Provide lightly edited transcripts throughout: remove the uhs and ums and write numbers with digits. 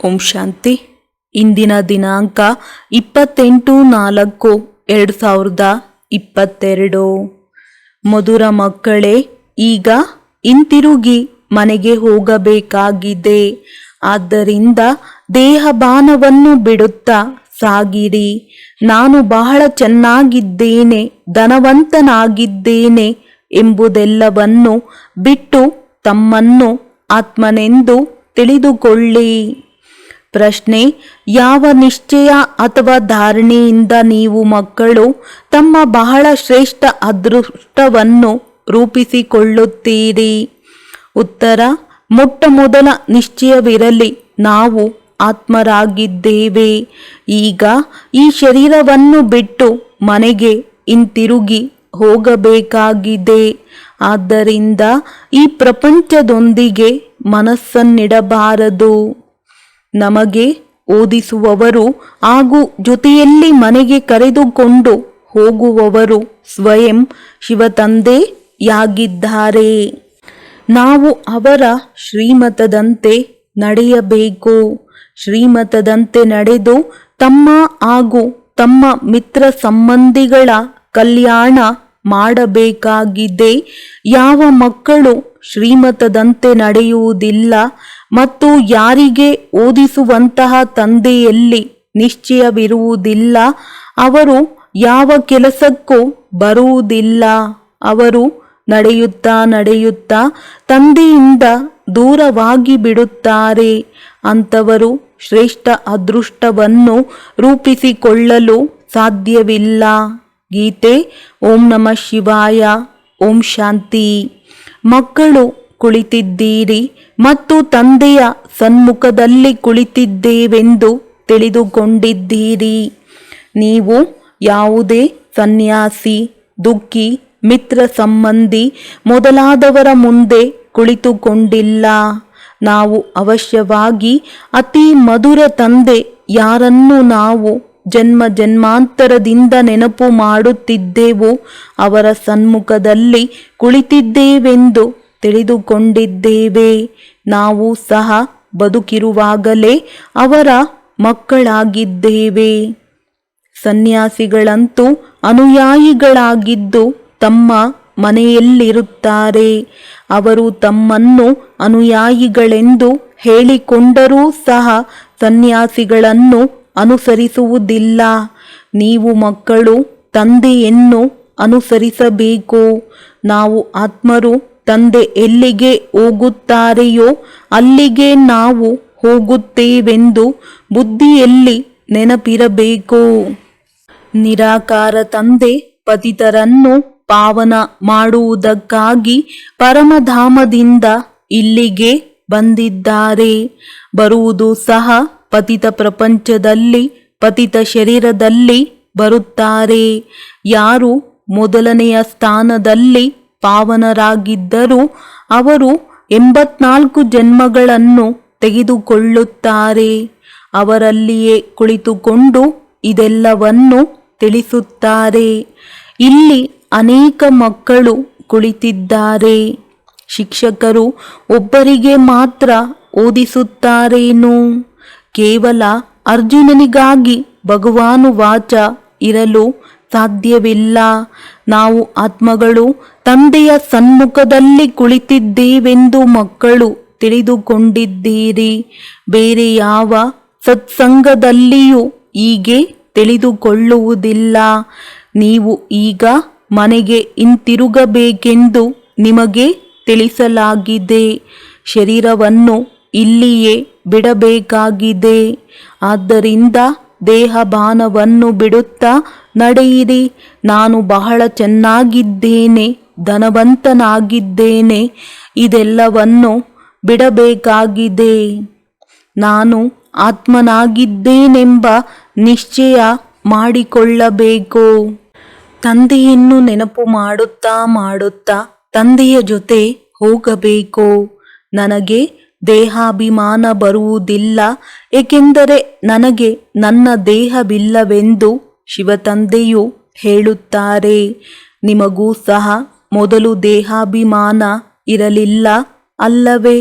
ಓಂ ಶಾಂತಿ. ಇಂದಿನ ದಿನಾಂಕ 28/4/2022. ಮಧುರ ಮಕ್ಕಳೇ, ಈಗ ಹಿಂತಿರುಗಿ ಮನೆಗೆ ಹೋಗಬೇಕಾಗಿದೆ. ಆದ್ದರಿಂದ ದೇಹಭಾನವನ್ನು ಬಿಡುತ್ತಾ ಸಾಗಿರಿ. ನಾನು ಬಹಳ ಚೆನ್ನಾಗಿದ್ದೇನೆ, ಧನವಂತನಾಗಿದ್ದೇನೆ ಎಂಬುದೆಲ್ಲವನ್ನು ಬಿಟ್ಟು ತಮ್ಮನ್ನು ಆತ್ಮನೆಂದು ತಿಳಿದುಕೊಳ್ಳಿ. ಪ್ರಶ್ನೆ: ಯಾವ ನಿಶ್ಚಯ ಅಥವಾ ಧಾರಣೆಯಿಂದ ನೀವು ಮಕ್ಕಳು ತಮ್ಮ ಬಹಳ ಶ್ರೇಷ್ಠ ಅದೃಷ್ಟವನ್ನು ರೂಪಿಸಿಕೊಳ್ಳುತ್ತೀರಿ? ಉತ್ತರ: ಮೊಟ್ಟ ಮೊದಲ ನಿಶ್ಚಯವಿರಲಿ, ನಾವು ಆತ್ಮರಾಗಿದ್ದೇವೆ. ಈಗ ಈ ಶರೀರವನ್ನು ಬಿಟ್ಟು ಮನೆಗೆ ಹಿಂತಿರುಗಿ ಹೋಗಬೇಕಾಗಿದೆ. ಆದ್ದರಿಂದ ಈ ಪ್ರಪಂಚದೊಂದಿಗೆ ಮನಸ್ಸನ್ನಿಡಬಾರದು. ನಮಗೆ ಓದಿಸುವವರು ಹಾಗೂ ಜೊತೆಯಲ್ಲಿ ಮನೆಗೆ ಕರೆದುಕೊಂಡು ಹೋಗುವವರು ಸ್ವಯಂ ಶಿವತಂದೆಯಾಗಿದ್ದಾರೆ. ನಾವು ಅವರ ಶ್ರೀಮತದಂತೆ ನಡೆಯಬೇಕು. ಶ್ರೀಮತದಂತೆ ನಡೆದು ತಮ್ಮ ಹಾಗೂ ತಮ್ಮ ಮಿತ್ರ ಸಂಬಂಧಿಗಳ ಕಲ್ಯಾಣ ಮಾಡಬೇಕಾಗಿದೆ. ಯಾವ ಮಕ್ಕಳು ಶ್ರೀಮತದಂತೆ ನಡೆಯುವುದಿಲ್ಲ ಮತ್ತು ಯಾರಿಗೆ ಓದಿಸುವಂತಹ ತಂದೆಯಲ್ಲಿ ನಿಶ್ಚಯವಿರುವುದಿಲ್ಲ, ಅವರು ಯಾವ ಕೆಲಸಕ್ಕೂ ಬರುವುದಿಲ್ಲ. ಅವರು ನಡೆಯುತ್ತಾ ತಂದೆಯಿಂದ ದೂರವಾಗಿ ಬಿಡುತ್ತಾರೆ. ಅಂಥವರು ಶ್ರೇಷ್ಠ ಅದೃಷ್ಟವನ್ನು ರೂಪಿಸಿಕೊಳ್ಳಲು ಸಾಧ್ಯವಿಲ್ಲ. ಗೀತೆ. ಓಂ ನಮಃ ಶಿವಾಯ. ಓಂ ಶಾಂತಿ. ಮಕ್ಕಳು ಕುಳಿತಿದ್ದೀರಿ ಮತ್ತು ತಂದೆಯ ಸನ್ಮುಖದಲ್ಲಿ ಕುಳಿತಿದ್ದೇವೆಂದು ತಿಳಿದುಕೊಂಡಿದ್ದೀರಿ. ನೀವು ಯಾವುದೇ ಸನ್ಯಾಸಿ, ದುಃಖಿ, ಮಿತ್ರ ಸಂಬಂಧಿ ಮೊದಲಾದವರ ಮುಂದೆ ಕುಳಿತುಕೊಂಡಿಲ್ಲ. ನಾವು ಅವಶ್ಯವಾಗಿ ಅತಿ ಮಧುರ ತಂದೆ ಯಾರನ್ನು ನಾವು ಜನ್ಮ ಜನ್ಮಾಂತರದಿಂದ ನೆನಪು ಮಾಡುತ್ತಿದ್ದೆವು, ಅವರ ಸನ್ಮುಖದಲ್ಲಿ ಕುಳಿತಿದ್ದೇವೆಂದು ತಿಳಿದುಕೊಂಡಿದ್ದೇವೆ. ನಾವು ಸಹ ಬದುಕಿರುವಾಗಲೇ ಅವರ ಮಕ್ಕಳಾಗಿದ್ದೇವೆ. ಸನ್ಯಾಸಿಗಳಂತೂ ಅನುಯಾಯಿಗಳಾಗಿದ್ದು ತಮ್ಮ ಮನೆಯಲ್ಲಿರುತ್ತಾರೆ. ಅವರು ತಮ್ಮನ್ನು ಅನುಯಾಯಿಗಳೆಂದು ಹೇಳಿಕೊಂಡರೂ ಸಹ ಸನ್ಯಾಸಿಗಳನ್ನು ಅನುಸರಿಸುವುದಿಲ್ಲ. ನೀವು ಮಕ್ಕಳು ತಂದೆಯನ್ನು ಅನುಸರಿಸಬೇಕು. ನಾವು ಆತ್ಮರು ತಂದೆ ಎಲ್ಲಿಗೆ ಹೋಗುತ್ತಾರೆಯೋ ಅಲ್ಲಿಗೆ ನಾವು ಹೋಗುತ್ತೇವೆಂದು ಬುದ್ಧಿಯಲ್ಲಿ ನೆನಪಿರಬೇಕು. ನಿರಾಕಾರ ತಂದೆ ಪತಿತರನ್ನು ಪಾವನ ಮಾಡುವುದಕ್ಕಾಗಿ ಪರಮಧಾಮದಿಂದ ಇಲ್ಲಿಗೆ ಬಂದಿದ್ದಾರೆ. ಬರುವುದು ಸಹ ಪತಿತ ಪ್ರಪಂಚದಲ್ಲಿ, ಪತಿತ ಶರೀರದಲ್ಲಿ ಬರುತ್ತಾರೆ. ಯಾರು ಮೊದಲನೆಯ ಸ್ಥಾನದಲ್ಲಿ ಪಾವನರಾಗಿದ್ದರೂ ಅವರು 84 ಜನ್ಮಗಳನ್ನು ತೆಗೆದುಕೊಳ್ಳುತ್ತಾರೆ. ಅವರಲ್ಲಿಯೇ ಕುಳಿತುಕೊಂಡು ಇದೆಲ್ಲವನ್ನು ತಿಳಿಸುತ್ತಾರೆ. ಇಲ್ಲಿ ಅನೇಕ ಮಕ್ಕಳು ಕುಳಿತಿದ್ದಾರೆ. ಶಿಕ್ಷಕರು ಒಬ್ಬರಿಗೆ ಮಾತ್ರ ಓದಿಸುತ್ತಾರೇನು? ಕೇವಲ ಅರ್ಜುನನಿಗಾಗಿ ಭಗವಾನುವಾಚ ಇರಲು ಸಾಧ್ಯವಿಲ್ಲ. ನಾವು ಆತ್ಮಗಳು ತಂದೆಯ ಸನ್ಮುಖದಲ್ಲಿ ಕುಳಿತಿದ್ದೇವೆಂದು ಮಕ್ಕಳು ತಿಳಿದುಕೊಂಡಿದ್ದೀರಿ. ಬೇರೆ ಯಾವ ಸತ್ಸಂಗದಲ್ಲಿಯೂ ಹೀಗೆ ತಿಳಿದುಕೊಳ್ಳುವುದಿಲ್ಲ. ನೀವು ಈಗ ಮನೆಗೆ ಹಿಂತಿರುಗಬೇಕೆಂದು ನಿಮಗೆ ತಿಳಿಸಲಾಗಿದೆ. ಶರೀರವನ್ನು ಇಲ್ಲಿಯೇ ಬಿಡಬೇಕಾಗಿದೆ. ಆದ್ದರಿಂದ ದೇಹಭಾನವನ್ನು ಬಿಡುತ್ತಾ ನಡೆಯಿರಿ. ನಾನು ಬಹಳ ಚೆನ್ನಾಗಿದ್ದೇನೆ, ಧನವಂತನಾಗಿದ್ದೇನೆ, ಇದೆಲ್ಲವನ್ನು ಬಿಡಬೇಕಾಗಿದೆ. ನಾನು ಆತ್ಮನಾಗಿದ್ದೇನೆಂಬ ನಿಶ್ಚಯ ಮಾಡಿಕೊಳ್ಳಬೇಕು. ತಂದೆಯನ್ನು ನೆನಪು ಮಾಡುತ್ತಾ ತಂದೆಯ ಜೊತೆ ಹೋಗಬೇಕು. ನನಗೆ ದೇಹಾಭಿಮಾನ ಬರುವುದಿಲ್ಲ, ಏಕೆಂದರೆ ನನಗೆ ನನ್ನ ದೇಹವಿಲ್ಲವೆಂದು ಶಿವತಂದೆಯು ಹೇಳುತ್ತಾರೆ. ನಿಮಗೂ ಸಹ ಮೊದಲು ದೇಹಾಭಿಮಾನ ಇರಲಿಲ್ಲ ಅಲ್ಲವೇ?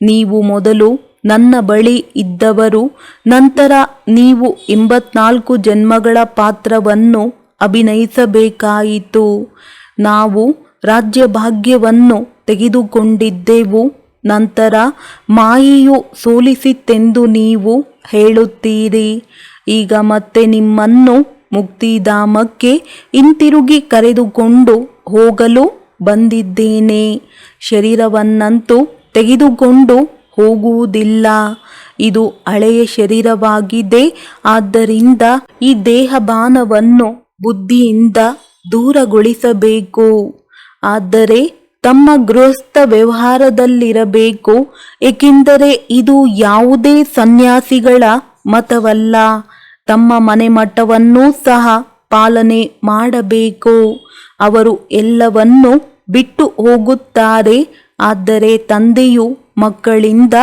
ನೀವು ಮೊದಲು ನನ್ನ ಬಳಿ ಇದ್ದವರು. ನಂತರ ನೀವು 84 ಜನ್ಮಗಳ ಪಾತ್ರವನ್ನು ಅಭಿನಯಿಸಬೇಕಾಯಿತು. ನಾವು ರಾಜ್ಯಭಾಗ್ಯವನ್ನು ತೆಗೆದುಕೊಂಡಿದ್ದೆವು. ನಂತರ ಮಾಯೆಯು ಸೋಲಿಸಿತೆಂದು ನೀವು ಹೇಳುತ್ತೀರಿ. ಈಗ ಮತ್ತೆ ನಿಮ್ಮನ್ನು ಮುಕ್ತಿಧಾಮಕ್ಕೆ ಹಿಂತಿರುಗಿ ಕರೆದುಕೊಂಡು ಹೋಗಲು ಬಂದಿದ್ದೇನೆ. ಶರೀರವನ್ನಂತೂ ತೆಗೆದುಕೊಂಡು ಹೋಗುವುದಿಲ್ಲ. ಇದು ಹಳೆಯ ಶರೀರವಾಗಿದೆ. ಆದ್ದರಿಂದ ಈ ದೇಹಭಾನವನ್ನು ಬುದ್ಧಿಯಿಂದ ದೂರಗೊಳಿಸಬೇಕು. ಆದರೆ ತಮ್ಮ ಗೃಹಸ್ಥ ವ್ಯವಹಾರದಲ್ಲಿರಬೇಕು, ಏಕೆಂದರೆ ಇದು ಯಾವುದೇ ಸನ್ಯಾಸಿಗಳ ಮತವಲ್ಲ. ತಮ್ಮ ಮನೆ ಮಠವನ್ನೂ ಸಹ ಪಾಲನೆ ಮಾಡಬೇಕು. ಅವರು ಎಲ್ಲವನ್ನೂ ಬಿಟ್ಟು ಹೋಗುತ್ತಾರೆ. ಆದರೆ ತಂದೆಯು ಮಕ್ಕಳಿಂದ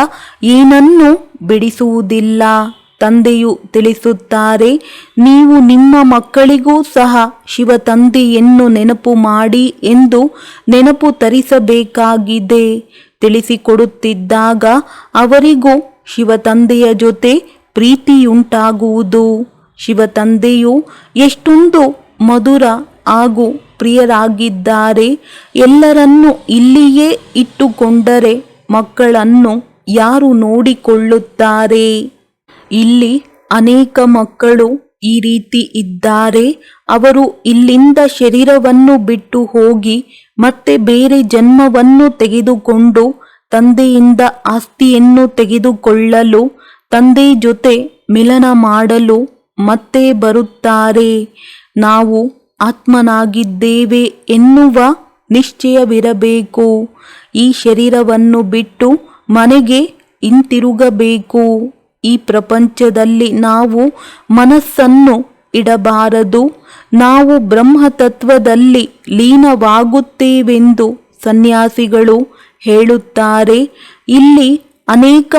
ಏನನ್ನೂ ಬಿಡಿಸುವುದಿಲ್ಲ. ತಂದೆಯು ತಿಳಿಸುತ್ತಾರೆ, ನೀವು ನಿಮ್ಮ ಮಕ್ಕಳಿಗೂ ಸಹ ಶಿವ ತಂದೆಯನ್ನು ನೆನಪು ಮಾಡಿ ಎಂದು ನೆನಪು ತರಿಸಬೇಕಾಗಿದೆ. ತಿಳಿಸಿಕೊಡುತ್ತಿದ್ದಾಗ ಅವರಿಗೂ ಶಿವ ತಂದೆಯ ಜೊತೆ ಪ್ರೀತಿಯುಂಟಾಗುವುದು. ಶಿವ ತಂದೆಯು ಎಷ್ಟೊಂದು ಮಧುರ ಹಾಗೂ ಪ್ರಿಯರಾಗಿದ್ದಾರೆ. ಎಲ್ಲರನ್ನೂ ಇಲ್ಲಿಯೇ ಇಟ್ಟುಕೊಂಡರೆ ಮಕ್ಕಳನ್ನು ಯಾರು ನೋಡಿಕೊಳ್ಳುತ್ತಾರೆ? ಇಲ್ಲಿ ಅನೇಕ ಮಕ್ಕಳು ಈ ರೀತಿ ಇದ್ದಾರೆ. ಅವರು ಇಲ್ಲಿಂದ ಶರೀರವನ್ನು ಬಿಟ್ಟು ಹೋಗಿ ಮತ್ತೆ ಬೇರೆ ಜನ್ಮವನ್ನು ತೆಗೆದುಕೊಂಡು ತಂದೆಯಿಂದ ಆಸ್ತಿಯನ್ನು ತೆಗೆದುಕೊಳ್ಳಲು, ತಂದೆ ಜೊತೆ ಮಿಲನ ಮಾಡಲು ಮತ್ತೆ ಬರುತ್ತಾರೆ. ನಾವು ಆತ್ಮನಾಗಿದ್ದೇವೆ ಎನ್ನುವ ನಿಶ್ಚಯವಿರಬೇಕು. ಈ ಶರೀರವನ್ನು ಬಿಟ್ಟು ಮನೆಗೆ ಹಿಂತಿರುಗಬೇಕು. ಈ ಪ್ರಪಂಚದಲ್ಲಿ ನಾವು ಮನಸ್ಸನ್ನು ಇಡಬಾರದು. ನಾವು ಬ್ರಹ್ಮತತ್ವದಲ್ಲಿ ಲೀನವಾಗುತ್ತೇವೆಂದು ಸನ್ಯಾಸಿಗಳು ಹೇಳುತ್ತಾರೆ. ಇಲ್ಲಿ ಅನೇಕ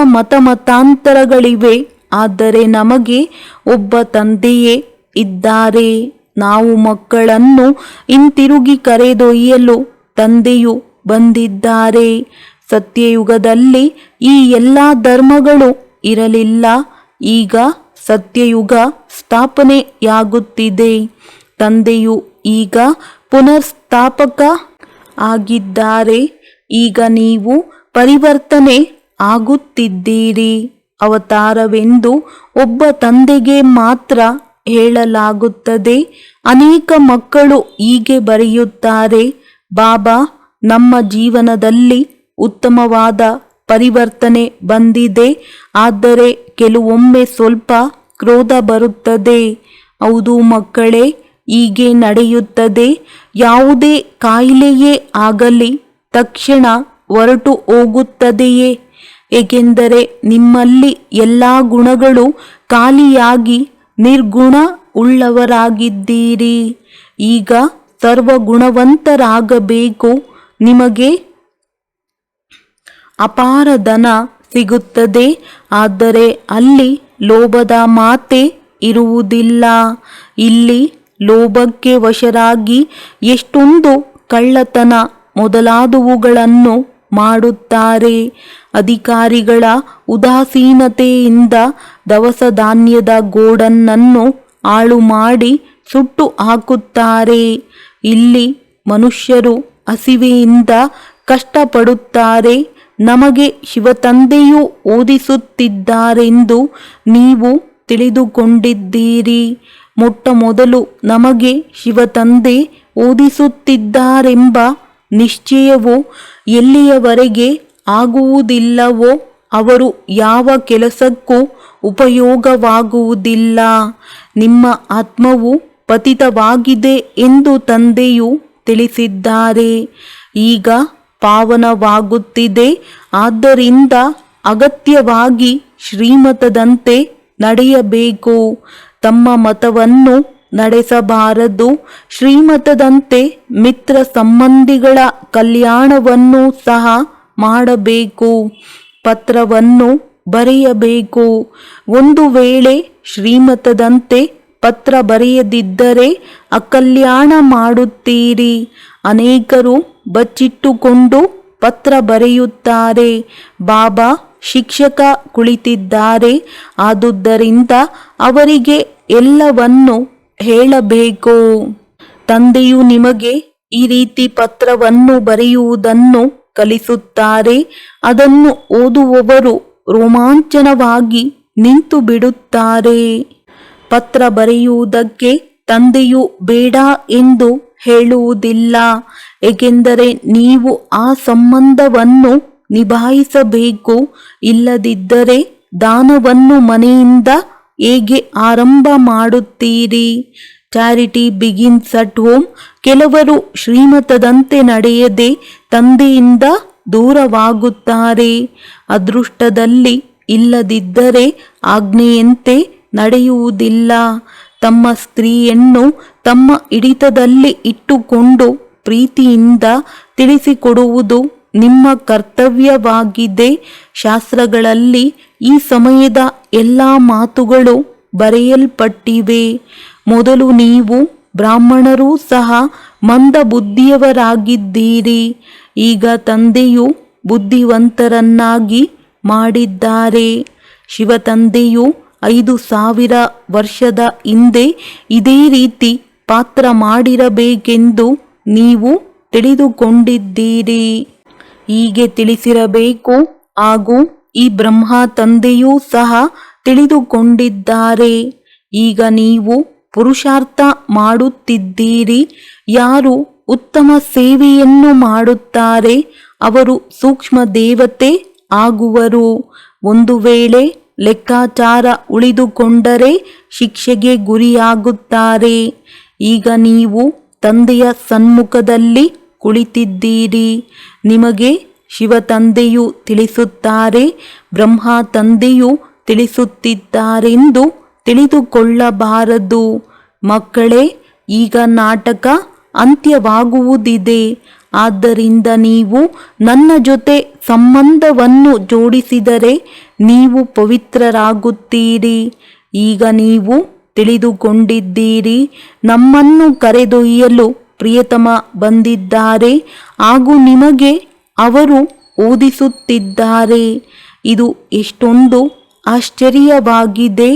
ಮತಾಂತರಗಳಿವೆ. ಆದರೆ ನಮಗೆ ಒಬ್ಬ ತಂದೆಯೇ ಇದ್ದಾರೆ. ನಾವು ಮಕ್ಕಳನ್ನು ಹಿಂತಿರುಗಿ ಕರೆದೊಯ್ಯಲು ತಂದೆಯು ಬಂದಿದ್ದಾರೆ. ಸತ್ಯಯುಗದಲ್ಲಿ ಈ ಎಲ್ಲ ಧರ್ಮಗಳು ಇರಲಿಲ್ಲ. ಈಗ ಸತ್ಯಯುಗ ಸ್ಥಾಪನೆಯಾಗುತ್ತಿದೆ. ತಂದೆಯು ಈಗ ಪುನರ್ಸ್ಥಾಪಕ ಆಗಿದ್ದಾರೆ. ಈಗ ನೀವು ಪರಿವರ್ತನೆ ಆಗುತ್ತಿದ್ದೀರಿ. ಅವತಾರವೆಂದು ಒಬ್ಬ ತಂದೆಗೆ ಮಾತ್ರ ಹೇಳಲಾಗುತ್ತದೆ. ಅನೇಕ ಮಕ್ಕಳು ಹೀಗೆ ಬರೆಯುತ್ತಾರೆ, ಬಾಬಾ, ನಮ್ಮ ಜೀವನದಲ್ಲಿ ಉತ್ತಮವಾದ ಪರಿವರ್ತನೆ ಬಂದಿದೆ. ಆದರೆ ಕೆಲವೊಮ್ಮೆ ಸ್ವಲ್ಪ ಕ್ರೋಧ ಬರುತ್ತದೆ. ಹೌದು ಮಕ್ಕಳೇ, ಹೀಗೆ ನಡೆಯುತ್ತದೆ. ಯಾವುದೇ ಕಾಯಿಲೆಯೇ ಆಗಲಿ ತಕ್ಷಣ ಹೊರಟು ಹೋಗುತ್ತದೆಯೇ? ಏಕೆಂದರೆ ನಿಮ್ಮಲ್ಲಿ ಎಲ್ಲ ಗುಣಗಳು ಖಾಲಿಯಾಗಿ ನಿರ್ಗುಣ ಉಳ್ಳವರಾಗಿದ್ದೀರಿ. ಈಗ ಸರ್ವಗುಣವಂತರಾಗಬೇಕು. ನಿಮಗೆ ಅಪಾರ ಧನ ಸಿಗುತ್ತದೆ. ಆದರೆ ಅಲ್ಲಿ ಲೋಭದ ಮಾತೆ ಇರುವುದಿಲ್ಲ. ಇಲ್ಲಿ ಲೋಭಕ್ಕೆ ವಶರಾಗಿ ಎಷ್ಟೊಂದು ಕಳ್ಳತನ ಮೊದಲಾದವುಗಳನ್ನು ಮಾಡುತ್ತಾರೆ. ಅಧಿಕಾರಿಗಳ ಉದಾಸೀನತೆಯಿಂದ ದವಸ ಧಾನ್ಯದ ಗೋಡನ್ನನ್ನು ಹಾಳು ಮಾಡಿ ಸುಟ್ಟು ಹಾಕುತ್ತಾರೆ. ಇಲ್ಲಿ ಮನುಷ್ಯರು ಹಸಿವೆಯಿಂದ ಕಷ್ಟಪಡುತ್ತಾರೆ. ನಮಗೆ ಶಿವತಂದೆಯು ಓದಿಸುತ್ತಿದ್ದಾರೆಂದು ನೀವು ತಿಳಿದುಕೊಂಡಿದ್ದೀರಿ. ಮೊಟ್ಟ ಮೊದಲು ನಮಗೆ ಶಿವತಂದೆ ಓದಿಸುತ್ತಿದ್ದಾರೆಂಬ ನಿಶ್ಚಯವು ಎಲ್ಲಿಯವರೆಗೆ ಆಗುವುದಿಲ್ಲವೋ ಅವರು ಯಾವ ಕೆಲಸಕ್ಕೂ ಉಪಯೋಗವಾಗುವುದಿಲ್ಲ. ನಿಮ್ಮ ಆತ್ಮವು ಪತಿತವಾಗಿದೆ ಎಂದು ತಂದೆಯು ತಿಳಿಸಿದ್ದಾರೆ. ಈಗ ಪಾವನವಾಗುತ್ತಿದೆ. ಆದ್ದರಿಂದ ಅಗತ್ಯವಾಗಿ ಶ್ರೀಮತದಂತೆ ನಡೆಯಬೇಕು. ತಮ್ಮ ಮತವನ್ನು ನಡೆಸಬಾರದು. ಶ್ರೀಮತದಂತೆ ಮಿತ್ರ ಸಂಬಂಧಿಗಳ ಕಲ್ಯಾಣವನ್ನು ಸಹ ಮಾಡಬೇಕು. ಪತ್ರವನ್ನು ಬರೆಯಬೇಕು. ಒಂದು ವೇಳೆ ಶ್ರೀಮತದಂತೆ ಪತ್ರ ಬರೆಯದಿದ್ದರೆ ಅಕಲ್ಯಾಣ ಮಾಡುತ್ತೀರಿ. ಅನೇಕರು ಬಚ್ಚಿಟ್ಟುಕೊಂಡು ಪತ್ರ ಬರೆಯುತ್ತಾರೆ. ಬಾಬಾ ಶಿಕ್ಷಕ ಕುಳಿತಿದ್ದಾರೆ. ಆದುದರಿಂದ ಅವರಿಗೆ ಎಲ್ಲವನ್ನು ಹೇಳಬೇಕು. ತಂದೆಯು ನಿಮಗೆ ಈ ರೀತಿ ಪತ್ರವನ್ನು ಬರೆಯುವುದನ್ನು ಕಲಿಸುತ್ತಾರೆ. ಅದನ್ನು ಓದುವವರು ರೋಮಾಂಚನವಾಗಿ ನಿಂತು ಬಿಡುತ್ತಾರೆ. ಪತ್ರ ಬರೆಯುವುದಕ್ಕೆ ತಂದೆಯು ಬೇಡ ಎಂದು ಹೇಳುವುದಿಲ್ಲ, ಏಕೆಂದರೆ ನೀವು ಆ ಸಂಬಂಧವನ್ನು ನಿಭಾಯಿಸಬೇಕು. ಇಲ್ಲದಿದ್ದರೆ ದಾನವನ್ನು ಮನೆಯಿಂದ ಹೇಗೆ ಆರಂಭ ಮಾಡುತ್ತೀರಿ? Charity begins at home. ಕೆಲವರು ಶ್ರೀಮತದಂತೆ ನಡೆಯದೆ ತಂದೆಯಿಂದ ದೂರವಾಗುತ್ತಾರೆ. ಅದೃಷ್ಟದಲ್ಲಿ ಇಲ್ಲದಿದ್ದರೆ ಆಜ್ಞೆಯಂತೆ ನಡೆಯುವುದಿಲ್ಲ. ತಮ್ಮ ಸ್ತ್ರೀಯನ್ನು ತಮ್ಮ ಹಿಡಿತದಲ್ಲಿ ಇಟ್ಟುಕೊಂಡು ಪ್ರೀತಿಯಿಂದ ತಿಳಿಸಿಕೊಡುವುದು ನಿಮ್ಮ ಕರ್ತವ್ಯವಾಗಿದೆ. ಶಾಸ್ತ್ರಗಳಲ್ಲಿ ಈ ಸಮಯದ ಎಲ್ಲ ಮಾತುಗಳು ಬರೆಯಲ್ಪಟ್ಟಿವೆ. ಮೊದಲು ನೀವು ಬ್ರಾಹ್ಮಣರೂ ಸಹ ಮಂದಬುದ್ಧಿಯವರಾಗಿದ್ದೀರಿ. ಈಗ ತಂದೆಯು ಬುದ್ಧಿವಂತರನ್ನಾಗಿ ಮಾಡಿದ್ದಾರೆ. ಶಿವತಂದೆಯು 5000 ವರ್ಷದ ಹಿಂದೆ ಇದೇ ರೀತಿ ಪಾತ್ರ ಮಾಡಿರಬೇಕೆಂದು ನೀವು ತಿಳಿದುಕೊಂಡಿದ್ದೀರಿ. ಹೀಗೆ ತಿಳಿಸಿರಬೇಕು. ಹಾಗೂ ಈ ಬ್ರಹ್ಮ ತಂದೆಯೂ ಸಹ ತಿಳಿದುಕೊಂಡಿದ್ದಾರೆ. ಈಗ ನೀವು ಪುರುಷಾರ್ಥ ಮಾಡುತ್ತಿದ್ದೀರಿ. ಯಾರು ಉತ್ತಮ ಸೇವೆಯನ್ನು ಮಾಡುತ್ತಾರೆ ಅವರು ಸೂಕ್ಷ್ಮ ದೇವತೆ ಆಗುವರು. ಒಂದು ವೇಳೆ ಲೆಕ್ಕಾಚಾರ ಉಳಿದುಕೊಂಡರೆ ಶಿಕ್ಷೆಗೆ ಗುರಿಯಾಗುತ್ತಾರೆ. ಈಗ ನೀವು ತಂದೆಯ ಸನ್ಮುಖದಲ್ಲಿ ಕುಳಿತಿದ್ದೀರಿ. ನಿಮಗೆ ಶಿವತಂದೆಯು ತಿಳಿಸುತ್ತಾರೆ, ಬ್ರಹ್ಮ ತಂದೆಯು ತಿಳಿಸುತ್ತಿದ್ದಾರೆಂದು ತಿಳಿದುಕೊಳ್ಳಬಾರದು. ಮಕ್ಕಳೇ, ಈಗ ನಾಟಕ ಅಂತ್ಯವಾಗುವುದಿದೆ. ಆದ್ದರಿಂದ ನೀವು ನನ್ನ ಜೊತೆ ಸಂಬಂಧವನ್ನು ಜೋಡಿಸಿದರೆ ನೀವು ಪವಿತ್ರರಾಗುತ್ತೀರಿ. ಈಗ ನೀವು ತಿಳಿದುಕೊಂಡಿದ್ದೀರಿ, ನಮ್ಮನ್ನು ಕರೆದೊಯ್ಯಲು ಪ್ರಿಯತಮ ಬಂದಿದ್ದಾರೆ ಹಾಗೂ ನಿಮಗೆ ಅವರು ಓದಿಸುತ್ತಿದ್ದಾರೆ. ಇದು ಎಷ್ಟೊಂದು ಆಶ್ಚರ್ಯವಾಗಿದೆ.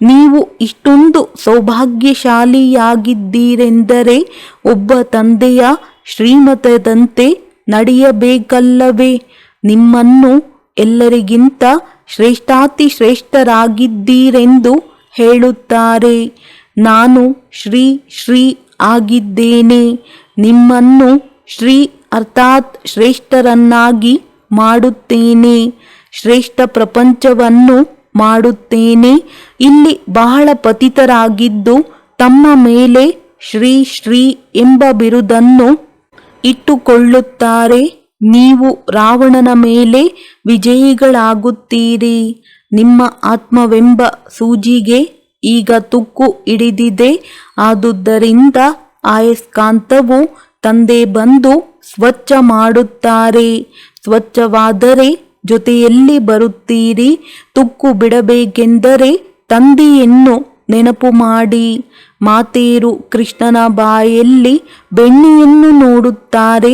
ನೀವು ಇಷ್ಟೊಂದು ಸೌಭಾಗ್ಯಶಾಲಿಯಾಗಿದ್ದೀರೆಂದರೆ ಒಬ್ಬ ತಂದೆಯ ಶ್ರೀಮತದಂತೆ ನಡೆಯಬೇಕಲ್ಲವೇ? ನಿಮ್ಮನ್ನು ಎಲ್ಲರಿಗಿಂತ ಶ್ರೇಷ್ಠಾತಿಶ್ರೇಷ್ಠರಾಗಿದ್ದೀರೆಂದು ಹೇಳುತ್ತಾರೆ. ನಾನು ಶ್ರೀ ಶ್ರೀ ಆಗಿದ್ದೇನೆ. ನಿಮ್ಮನ್ನು ಶ್ರೀ ಅರ್ಥಾತ್ ಶ್ರೇಷ್ಠರನ್ನಾಗಿ ಮಾಡುತ್ತೇನೆ. ಶ್ರೇಷ್ಠ ಪ್ರಪಂಚವನ್ನು ಮಾಡುತ್ತೇನೆ. ಇಲ್ಲಿ ಬಹಳ ಪತಿತರಾಗಿದ್ದು ತಮ್ಮ ಮೇಲೆ ಶ್ರೀ ಶ್ರೀ ಎಂಬ ಬಿರುದನ್ನು ಇಟ್ಟುಕೊಳ್ಳುತ್ತಾರೆ. ನೀವು ರಾವಣನ ಮೇಲೆ ವಿಜಯಿಗಳಾಗುತ್ತೀರಿ. ನಿಮ್ಮ ಆತ್ಮವೆಂಬ ಸೂಜಿಗೆ ಈಗ ತುಕ್ಕು ಹಿಡಿದಿದೆ. ಆದುದರಿಂದ ಆಯಸ್ಕಾಂತವು ತಂದೆ ಬಂದು ಸ್ವಚ್ಛ ಮಾಡುತ್ತಾರೆ. ಸ್ವಚ್ಛವಾದರೆ ಜೊತೆಯಲ್ಲಿ ಬರುತ್ತೀರಿ. ತುಕ್ಕು ಬಿಡಬೇಕೆಂದರೆ ತಂದೆಯನ್ನು ನೆನಪು ಮಾಡಿ. ಮಾತೆಯರು ಕೃಷ್ಣನ ಬಾಯಲ್ಲಿ ಬೆಣ್ಣೆಯನ್ನು ನೋಡುತ್ತಾರೆ.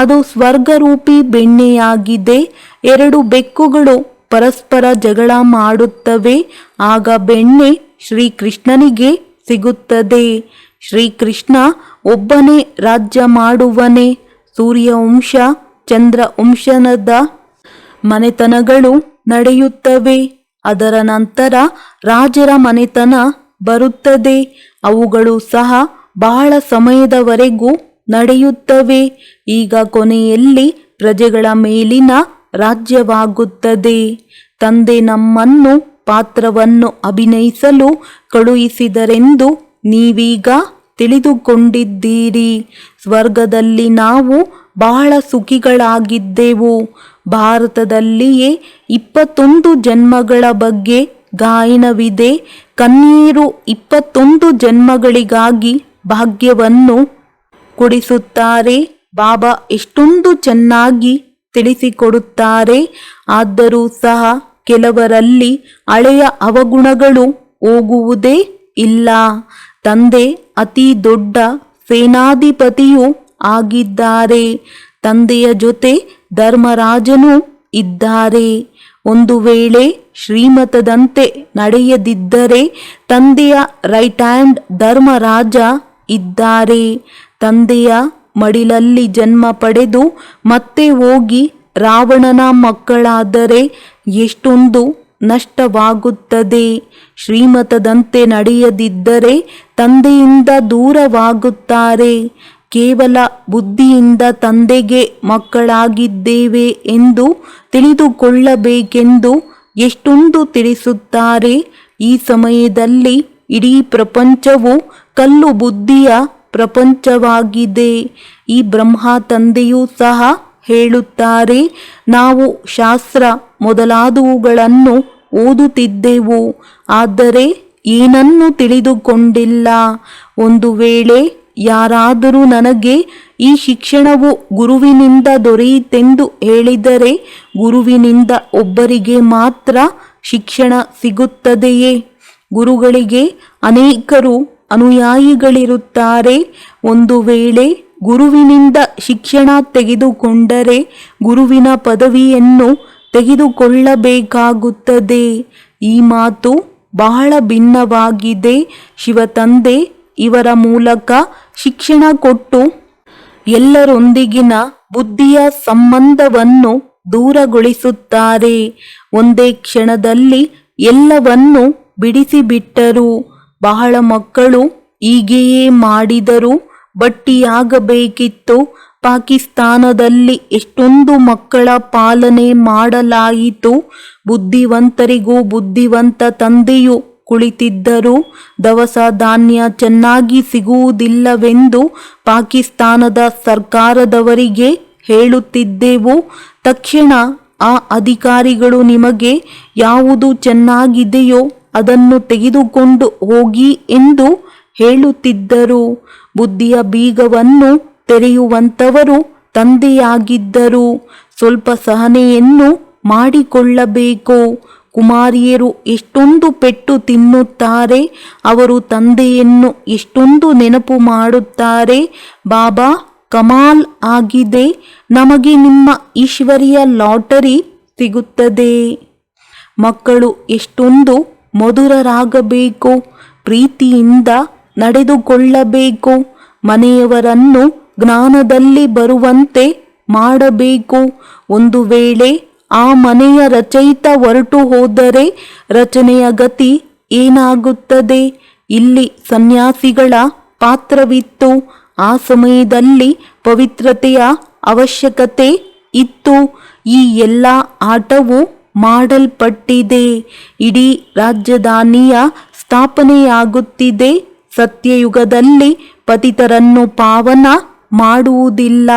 ಅದು ಸ್ವರ್ಗರೂಪಿ ಬೆಣ್ಣೆಯಾಗಿದೆ. 2 ಬೆಕ್ಕುಗಳು ಪರಸ್ಪರ ಜಗಳ ಮಾಡುತ್ತವೆ. ಆಗ ಬೆಣ್ಣೆ ಶ್ರೀಕೃಷ್ಣನಿಗೆ ಸಿಗುತ್ತದೆ. ಶ್ರೀಕೃಷ್ಣ ಒಬ್ಬನೇ ರಾಜ್ಯ ಮಾಡುವನೇ. ಸೂರ್ಯವಂಶ ಚಂದ್ರವಂಶದ ಮನೆತನಗಳು ನಡೆಯುತ್ತವೆ. ಅದರ ನಂತರ ರಾಜರ ಮನೆತನ ಬರುತ್ತದೆ. ಅವುಗಳು ಸಹ ಬಹಳ ಸಮಯದವರೆಗೂ ನಡೆಯುತ್ತವೆ. ಈಗ ಕೊನೆಯಲ್ಲಿ ಪ್ರಜೆಗಳ ಮೇಲಿನ ರಾಜ್ಯವಾಗುತ್ತದೆ. ತಂದೆ ನಮ್ಮನ್ನು ಪಾತ್ರವನ್ನು ಅಭಿನಯಿಸಲು ಕಳುಹಿಸಿದರೆಂದು ನೀವೀಗ ತಿಳಿದುಕೊಂಡಿದ್ದೀರಿ. ಸ್ವರ್ಗದಲ್ಲಿ ನಾವು ಬಹಳ ಸುಖಿಗಳಾಗಿದ್ದೆವು. ಭಾರತದಲ್ಲಿಯೇ 21 ಜನ್ಮಗಳ ಬಗ್ಗೆ ಗಾಯನವಿದೆ. ಕನ್ಯೆಯರು 21 ಜನ್ಮಗಳಿಗಾಗಿ ಭಾಗ್ಯವನ್ನು ಕೊಡಿಸುತ್ತಾರೆ. ಬಾಬಾ ಎಷ್ಟೊಂದು ಚೆನ್ನಾಗಿ ತಿಳಿಸಿಕೊಡುತ್ತಾರೆ. ಆದರೂ ಸಹ ಕೆಲವರಲ್ಲಿ ಹಳೆಯ ಅವಗುಣಗಳು ಹೋಗುವುದೇ ಇಲ್ಲ. ತಂದೆ ಅತಿ ದೊಡ್ಡ ಸೇನಾಧಿಪತಿಯೂ ಆಗಿದ್ದಾರೆ. ತಂದೆಯ ಜೊತೆ ಧರ್ಮರಾಜನೂ ಇದ್ದಾರೆ. ಒಂದು ವೇಳೆ ಶ್ರೀಮತದಂತೆ ನಡೆಯದಿದ್ದರೆ ತಂದೆಯ ರೈಟ್ ಹ್ಯಾಂಡ್ ಧರ್ಮರಾಜ ಇದ್ದಾರೆ. ತಂದೆಯ ಮಡಿಲಲ್ಲಿ ಜನ್ಮ ಪಡೆದು ಮತ್ತೆ ಹೋಗಿ ರಾವಣನ ಮಕ್ಕಳಾದರೆ ಎಷ್ಟೊಂದು ನಷ್ಟವಾಗುತ್ತದೆ. ಶ್ರೀಮತದಂತೆ ನಡೆಯದಿದ್ದರೆ ತಂದೆಯಿಂದ ದೂರವಾಗುತ್ತಾರೆ. ಕೇವಲ ಬುದ್ಧಿಯಿಂದ ತಂದೆಗೆ ಮಕ್ಕಳಾಗಿದ್ದೇವೆ ಎಂದು ತಿಳಿದುಕೊಳ್ಳಬೇಕೆಂದು ಎಷ್ಟೊಂದು ತಿಳಿಸುತ್ತಾರೆ. ಈ ಸಮಯದಲ್ಲಿ ಇಡೀ ಪ್ರಪಂಚವು ಕಲ್ಲು ಬುದ್ಧಿಯ ಪ್ರಪಂಚವಾಗಿದೆ. ಈ ಬ್ರಹ್ಮ ತಂದೆಯೂ ಸಹ ಹೇಳುತ್ತಾರೆ, ನಾವು ಶಾಸ್ತ್ರ ಮೊದಲಾದವುಗಳನ್ನು ಓದುತ್ತಿದ್ದೆವು, ಆದರೆ ಏನನ್ನೂ ತಿಳಿದುಕೊಂಡಿಲ್ಲ. ಒಂದು ವೇಳೆ ಯಾರಾದರೂ ನನಗೆ ಈ ಶಿಕ್ಷಣವು ಗುರುವಿನಿಂದ ದೊರೆಯಿತೆಂದು ಹೇಳಿದರೆ ಗುರುವಿನಿಂದ ಒಬ್ಬರಿಗೆ ಮಾತ್ರ ಶಿಕ್ಷಣ ಸಿಗುತ್ತದೆಯೇ? ಗುರುಗಳಿಗೆ ಅನೇಕರು ಅನುಯಾಯಿಗಳಿರುತ್ತಾರೆ. ಒಂದು ವೇಳೆ ಗುರುವಿನಿಂದ ಶಿಕ್ಷಣ ತೆಗೆದುಕೊಂಡರೆ ಗುರುವಿನ ಪದವಿಯನ್ನು ತೆಗೆದುಕೊಳ್ಳಬೇಕಾಗುತ್ತದೆ. ಈ ಮಾತು ಬಹಳ ಭಿನ್ನವಾಗಿದೆ. ಶಿವತಂದೆ ಇವರ ಮೂಲಕ ಶಿಕ್ಷಣ ಕೊಟ್ಟು ಎಲ್ಲರೊಂದಿಗಿನ ಬುದ್ಧಿಯ ಸಂಬಂಧವನ್ನು ದೂರಗೊಳಿಸುತ್ತಾರೆ. ಒಂದೇ ಕ್ಷಣದಲ್ಲಿ ಎಲ್ಲವನ್ನು ಬಿಡಿಸಿಬಿಟ್ಟರು. ಬಹಳ ಮಕ್ಕಳು ಹೀಗೆಯೇ ಮಾಡಿದರು. ಬಟ್ಟಿಯಾಗಬೇಕಿತ್ತು. ಪಾಕಿಸ್ತಾನದಲ್ಲಿ ಎಷ್ಟೊಂದು ಮಕ್ಕಳ ಪಾಲನೆ ಮಾಡಲಾಯಿತು. ಬುದ್ಧಿವಂತರಿಗೂ ಬುದ್ಧಿವಂತ ತಂದೆಯು ಕುಳಿತಿದ್ದರು. ದವಸ ಧಾನ್ಯ ಚೆನ್ನಾಗಿ ಸಿಗುವುದಿಲ್ಲವೆಂದು ಪಾಕಿಸ್ತಾನದ ಸರ್ಕಾರದವರಿಗೆ ಹೇಳುತ್ತಿದ್ದೆವು. ತಕ್ಷಣ ಆ ಅಧಿಕಾರಿಗಳು ನಿಮಗೆ ಯಾವುದು ಚೆನ್ನಾಗಿದೆಯೋ ಅದನ್ನು ತೆಗೆದುಕೊಂಡು ಹೋಗಿ ಎಂದು ಹೇಳುತ್ತಿದ್ದರು. ಬುದ್ಧಿಯ ಬೀಗವನ್ನು ತೆರೆಯುವಂತವರು ತಂದೆಯಾಗಿದ್ದರು. ಸ್ವಲ್ಪ ಸಹನೆಯನ್ನು ಮಾಡಿಕೊಳ್ಳಬೇಕು. ಕುಮಾರಿಯರು ಎಷ್ಟೊಂದು ಪೆಟ್ಟು ತಿನ್ನುತ್ತಾರೆ. ಅವರು ತಂದೆಯನ್ನು ಎಷ್ಟೊಂದು ನೆನಪು ಮಾಡುತ್ತಾರೆ. ಬಾಬಾ, ಕಮಾಲ್ ಆಗಿದೆ, ನಮಗೆ ನಿಮ್ಮ ಈಶ್ವರಿಯ ಲಾಟರಿ ಸಿಗುತ್ತದೆ. ಮಕ್ಕಳು ಎಷ್ಟೊಂದು ಮಧುರರಾಗಬೇಕು. ಪ್ರೀತಿಯಿಂದ ನಡೆದುಕೊಳ್ಳಬೇಕು. ಮನೆಯವರನ್ನು ಜ್ಞಾನದಲ್ಲಿ ಬರುವಂತೆ ಮಾಡಬೇಕು. ಒಂದು ವೇಳೆ ಆ ಮನೆಯ ರಚಯಿತ ಹೊರಟು ಹೋದರೆ ರಚನೆಯ ಗತಿ ಏನಾಗುತ್ತದೆ? ಇಲ್ಲಿ ಸನ್ಯಾಸಿಗಳ ಪಾತ್ರವಿತ್ತು. ಆ ಸಮಯದಲ್ಲಿ ಪವಿತ್ರತೆಯ ಅವಶ್ಯಕತೆ ಇತ್ತು. ಈ ಎಲ್ಲ ಆಟವು ಮಾಡಲ್ಪಟ್ಟಿದೆ. ಇಡೀ ರಾಜಧಾನಿಯ ಸ್ಥಾಪನೆಯಾಗುತ್ತಿದೆ. ಸತ್ಯಯುಗದಲ್ಲಿ ಪತಿತರನ್ನು ಪಾವನ ಮಾಡುವುದಿಲ್ಲ.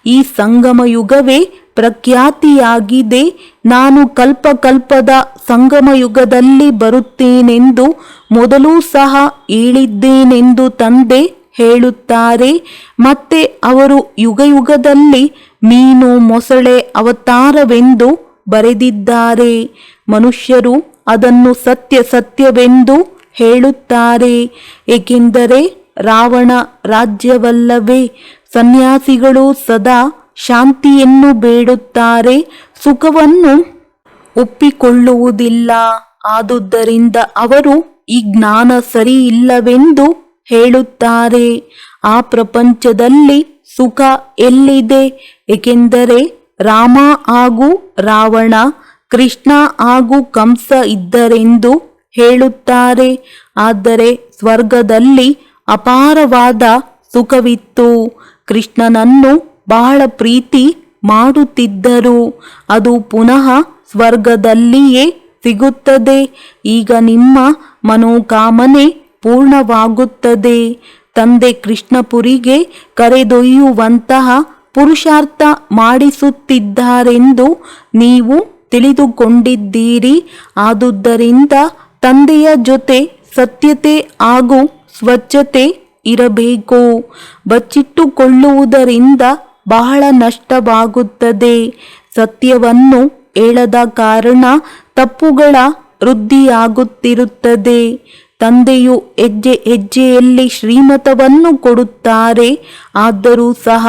ಈ ಸಂಗಮ ಯುಗವೇ ಪ್ರಖ್ಯಾತಿಯಾಗಿದೆ. ನಾನು ಕಲ್ಪಕಲ್ಪದ ಸಂಗಮ ಯುಗದಲ್ಲಿ ಬರುತ್ತೇನೆಂದು ಮೊದಲೂ ಸಹ ಹೇಳಿದ್ದೇನೆಂದು ತಂದೆ ಹೇಳುತ್ತಾರೆ. ಮತ್ತೆ ಅವರು ಯುಗಯುಗದಲ್ಲಿ ಮೀನು ಮೊಸಳೆ ಅವತಾರವೆಂದು ಬರೆದಿದ್ದಾರೆ. ಮನುಷ್ಯರು ಅದನ್ನು ಸತ್ಯವೆಂದು ಹೇಳುತ್ತಾರೆ. ಏಕೆಂದರೆ ರಾವಣ ರಾಜ್ಯವಲ್ಲವೇ. ಸನ್ಯಾಸಿಗಳು ಸದಾ ಶಾಂತಿಯನ್ನು ಬೇಡುತ್ತಾರೆ, ಸುಖವನ್ನು ಒಪ್ಪಿಕೊಳ್ಳುವುದಿಲ್ಲ. ಆದುದರಿಂದ ಅವರು ಈ ಜ್ಞಾನ ಸರಿ ಇಲ್ಲವೆಂದು ಹೇಳುತ್ತಾರೆ. ಆ ಪ್ರಪಂಚದಲ್ಲಿ ಸುಖ ಎಲ್ಲಿದೆ? ಏಕೆಂದರೆ ರಾಮ ಹಾಗೂ ರಾವಣ, ಕೃಷ್ಣ ಹಾಗೂ ಕಂಸ ಇದ್ದರೆಂದು ಹೇಳುತ್ತಾರೆ. ಆದರೆ ಸ್ವರ್ಗದಲ್ಲಿ ಅಪಾರವಾದ ಸುಖವಿತ್ತು. ಕೃಷ್ಣನನ್ನು ಬಹಳ ಪ್ರೀತಿ ಮಾಡುತ್ತಿದ್ದರು. ಅದು ಪುನಃ ಸ್ವರ್ಗದಲ್ಲಿಯೇ ಸಿಗುತ್ತದೆ. ಈಗ ನಿಮ್ಮ ಮನೋಕಾಮನೆ ಪೂರ್ಣವಾಗುತ್ತದೆ. ತಂದೆ ಕೃಷ್ಣಪುರಿಗೆ ಕರೆದೊಯ್ಯುವಂತಹ ಪುರುಷಾರ್ಥ ಮಾಡಿಸುತ್ತಿದ್ದಾರೆಂದು ನೀವು ತಿಳಿದುಕೊಂಡಿದ್ದೀರಿ. ಆದುದರಿಂದ ತಂದೆಯ ಜೊತೆ ಸತ್ಯತೆ ಹಾಗೂ ಸ್ವಚ್ಛತೆ ಇರಬೇಕು. ಬಚ್ಚಿಟ್ಟುಕೊಳ್ಳುವುದರಿಂದ ಬಹಳ ನಷ್ಟವಾಗುತ್ತದೆ. ಸತ್ಯವನ್ನು ಹೇಳದ ಕಾರಣ ತಪ್ಪುಗಳ ವೃದ್ಧಿಯಾಗುತ್ತಿರುತ್ತದೆ. ತಂದೆಯು ಹೆಜ್ಜೆ ಹೆಜ್ಜೆಯಲ್ಲಿ ಶ್ರೀಮತವನ್ನು ಕೊಡುತ್ತಾರೆ. ಆದರೂ ಸಹ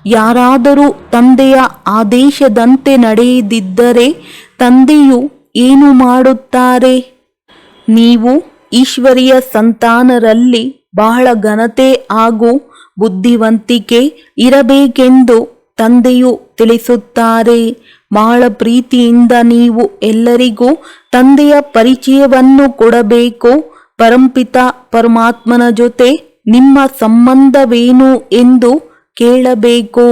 ಯಾರಾದರೂ ತಂದೆಯ ಆದೇಶದಂತೆ ನಡೆಯದಿದ್ದರೆ ತಂದೆಯು ಏನು ಮಾಡುತ್ತಾರೆ? ನೀವು ಈಶ್ವರಿಯ ಸಂತಾನರಲ್ಲಿ ಬಹಳ ಘನತೆ ಹಾಗೂ ಬುದ್ಧಿವಂತಿಕೆ ಇರಬೇಕೆಂದು ತಂದೆಯು ತಿಳಿಸುತ್ತಾರೆ. ಬಹಳ ಪ್ರೀತಿಯಿಂದ ನೀವು ಎಲ್ಲರಿಗೂ ತಂದೆಯ ಪರಿಚಯವನ್ನು ಕೊಡಬೇಕು. ಪರಂಪಿತ ಪರಮಾತ್ಮನ ಜೊತೆ ನಿಮ್ಮ ಸಂಬಂಧವೇನು ಎಂದು ಕೇಳಬೇಕು.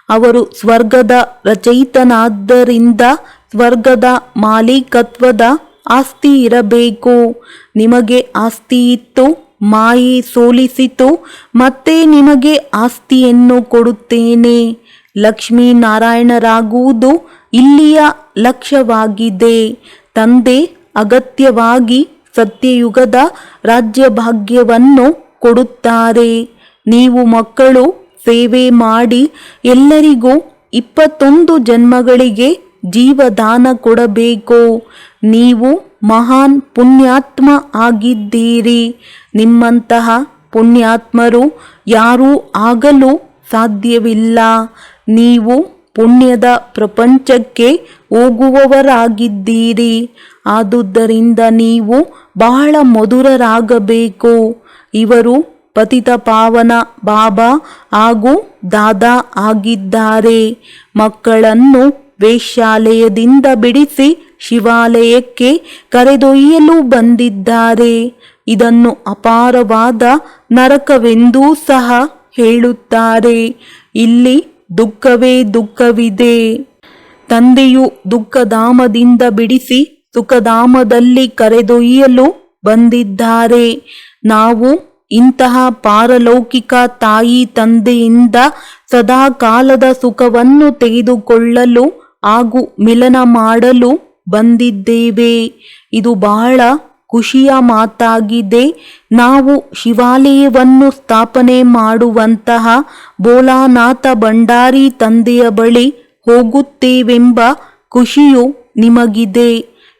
ಅವರು ಸ್ವರ್ಗದ ರಚಯಿತನಾದ್ದರಿಂದ ಸ್ವರ್ಗದ ಮಾಲೀಕತ್ವದ ಆಸ್ತಿ ಇರಬೇಕು. ನಿಮಗೆ ಆಸ್ತಿ ಇತ್ತು, ಮಾಯೆ ಸೋಲಿಸಿತು, ಮತ್ತೆ ನಿಮಗೆ ಆಸ್ತಿಯನ್ನು ಕೊಡುತ್ತೇನೆ. ಲಕ್ಷ್ಮೀನಾರಾಯಣರಾಗುವುದು ಇಲ್ಲಿಯ ಲಕ್ಷ್ಯವಾಗಿದೆ. ತಂದೆ ಅಗತ್ಯವಾಗಿ ಸತ್ಯಯುಗದ ರಾಜ್ಯಭಾಗ್ಯವನ್ನು ಕೊಡುತ್ತಾರೆ. ನೀವು ಮಕ್ಕಳು ಸೇವೆ ಮಾಡಿ ಎಲ್ಲರಿಗೂ 21 ಜನ್ಮಗಳಿಗೆ ಜೀವದಾನ ಕೊಡಬೇಕು. ನೀವು ಮಹಾನ್ ಪುಣ್ಯಾತ್ಮ ಆಗಿದ್ದೀರಿ. ನಿಮ್ಮಂತಹ ಪುಣ್ಯಾತ್ಮರು ಯಾರೂ ಆಗಲು ಸಾಧ್ಯವಿಲ್ಲ. ನೀವು ಪುಣ್ಯದ ಪ್ರಪಂಚಕ್ಕೆ ಹೋಗುವವರಾಗಿದ್ದೀರಿ. ಆದುದರಿಂದ ನೀವು ಬಹಳ ಮಧುರರಾಗಬೇಕು. ಇವರು ಪತಿತ ಪಾವನ ಬಾಬಾ ಹಾಗೂ ದಾದಾ ಆಗಿದ್ದಾರೆ. ಮಕ್ಕಳನ್ನು ವೇಶ್ಯಾಲಯದಿಂದ ಬಿಡಿಸಿ ಶಿವಾಲಯಕ್ಕೆ ಕರೆದೊಯ್ಯಲು ಬಂದಿದ್ದಾರೆ. ಇದನ್ನು ಅಪಾರವಾದ ನರಕವೆಂದೂ ಸಹ ಹೇಳುತ್ತಾರೆ. ಇಲ್ಲಿ ದುಃಖವೇ ದುಃಖವಿದೆ. ತಂದೆಯು ದುಃಖಧಾಮದಿಂದ ಬಿಡಿಸಿ ಸುಖಧಾಮದಲ್ಲಿ ಕರೆದೊಯ್ಯಲು ಬಂದಿದ್ದಾರೆ. ನಾವು ಇಂತಹ ಪಾರಲೌಕಿಕ ತಾಯಿ ತಂದೆಯಿಂದ ಸದಾ ಕಾಲದ ಸುಖವನ್ನು ತೆಗೆದುಕೊಳ್ಳಲು ಹಾಗೂ ಮಿಲನ ಮಾಡಲು ಬಂದಿದ್ದೇವೆ. ಇದು ಬಹಳ ಖುಷಿಯ ಮಾತಾಗಿದೆ. ನಾವು ಶಿವಾಲಯವನ್ನು ಸ್ಥಾಪನೆ ಮಾಡುವಂತಹ ಭೋಲಾನಾಥ ಭಂಡಾರಿ ತಂದೆಯ ಬಳಿ ಹೋಗುತ್ತೇವೆಂಬ ಖುಷಿಯು ನಿಮಗಿದೆ.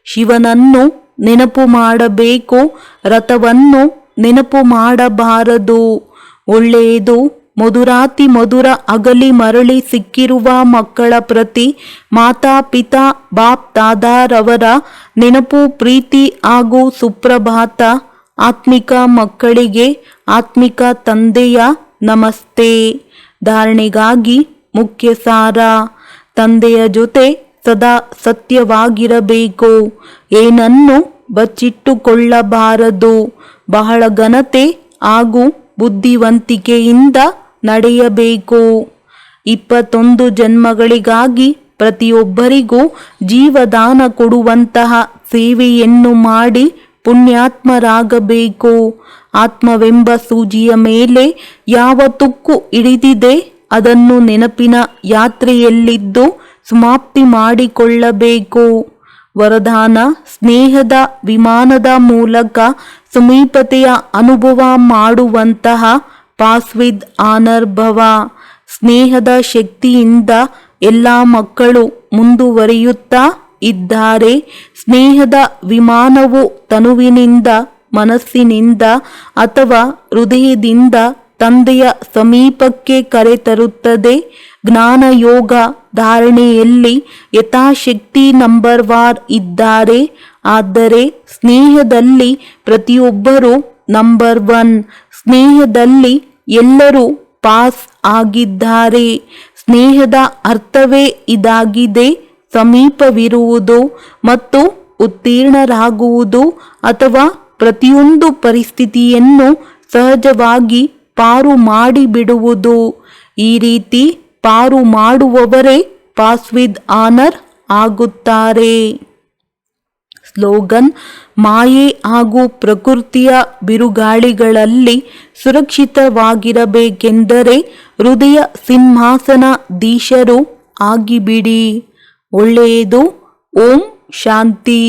ಶಿವನನ್ನು ನೆನಪು ಮಾಡಬೇಕು, ರಥವನ್ನು ನೆನಪು ಮಾಡಬಾರದು. ಒಳ್ಳೆಯದು. ಮಧುರಾತಿ ಮಧುರ ಅಗಲಿ ಮರಳಿ ಸಿಕ್ಕಿರುವ ಮಕ್ಕಳ ಪ್ರತಿ ಮಾತಾ ಪಿತಾ ಬಾಪ್ ದಾದಾರವರ ನೆನಪು, ಪ್ರೀತಿ ಹಾಗೂ ಸುಪ್ರಭಾತ. ಆತ್ಮಿಕ ಮಕ್ಕಳಿಗೆ ಆತ್ಮಿಕ ತಂದೆಯ ನಮಸ್ತೆ. ಧಾರಣೆಗಾಗಿ ಮುಖ್ಯ ಸಾರ: ತಂದೆಯ ಜೊತೆ ಸದಾ ಸತ್ಯವಾಗಿರಬೇಕು. ಏನನ್ನು ಬಚ್ಚಿಟ್ಟುಕೊಳ್ಳಬಾರದು. ಬಹಳ ಘನತೆ ಹಾಗೂ ಬುದ್ಧಿವಂತಿಕೆಯಿಂದ ನಡೆಯಬೇಕು. 21 ಜನ್ಮಗಳಿಗಾಗಿ ಪ್ರತಿಯೊಬ್ಬರಿಗೂ ಜೀವದಾನ ಕೊಡುವಂತಹ ಸೇವೆಯನ್ನು ಮಾಡಿ ಪುಣ್ಯಾತ್ಮರಾಗಬೇಕು. ಆತ್ಮವೆಂಬ ಸೂಜಿಯ ಮೇಲೆ ಯಾವ ತುಕ್ಕು ಹಿಡಿದಿದೆ ಅದನ್ನು ನೆನಪಿನ ಯಾತ್ರೆಯಲ್ಲಿದ್ದು ಸಮಾಪ್ತಿ ಮಾಡಿಕೊಳ್ಳಬೇಕು. ವರದಾನ: ಸ್ನೇಹದ ವಿಮಾನದ ಮೂಲಕ ಸಮೀಪತೆಯ ಅನುಭವ ಮಾಡುವಂತಹ ಪಾಸ್ ವಿದ್ ಆನರ್ ಭವ. ಸ್ನೇಹದ ಶಕ್ತಿಯಿಂದ ಎಲ್ಲ ಮಕ್ಕಳು ಮುಂದುವರಿಯುತ್ತಾ ಇದ್ದಾರೆ. ಸ್ನೇಹದ ವಿಮಾನವು ತನುವಿನಿಂದ, ಮನಸ್ಸಿನಿಂದ ಅಥವಾ ಹೃದಯದಿಂದ ತಂದೆಯ ಸಮೀಪಕ್ಕೆ ಕರೆತರುತ್ತದೆ. ಜ್ಞಾನ ಯೋಗ ಧಾರಣೆಯಲ್ಲಿ ಯಥಾಶಕ್ತಿ ನಂಬರ್ವಾರ್ ಇದ್ದಾರೆ. ಆದರೆ ಸ್ನೇಹದಲ್ಲಿ ಪ್ರತಿಯೊಬ್ಬರೂ ನಂಬರ್ 1. ಸ್ನೇಹದಲ್ಲಿ ಎಲ್ಲರೂ ಪಾಸ್ ಆಗಿದ್ದಾರೆ. ಸ್ನೇಹದ ಅರ್ಥವೇ ಇದಾಗಿದೆ: ಸಮೀಪವಿರುವುದು ಮತ್ತು ಉತ್ತೀರ್ಣರಾಗುವುದು, ಅಥವಾ ಪ್ರತಿಯೊಂದು ಪರಿಸ್ಥಿತಿಯನ್ನು ಸಹಜವಾಗಿ ಪಾರು ಮಾಡಿಬಿಡುವುದು. ಈ ರೀತಿ ಪಾರು ಮಾಡುವವರೇ ಪಾಸ್ ವಿದ್ ಆನರ್ ಆಗುತ್ತಾರೆ. ಸ್ಲೋಗನ್: ಮಾಯೆ ಹಾಗೂ ಪ್ರಕೃತಿಯ ಬಿರುಗಾಳಿಗಳಲ್ಲಿ ಸುರಕ್ಷಿತವಾಗಿರಬೇಕೆಂದರೆ ಹೃದಯ ಸಿಂಹಾಸನಾಧೀಶರು ಆಗಿಬಿಡಿ. ಒಳ್ಳೆಯದು. ಓಂ ಶಾಂತಿ.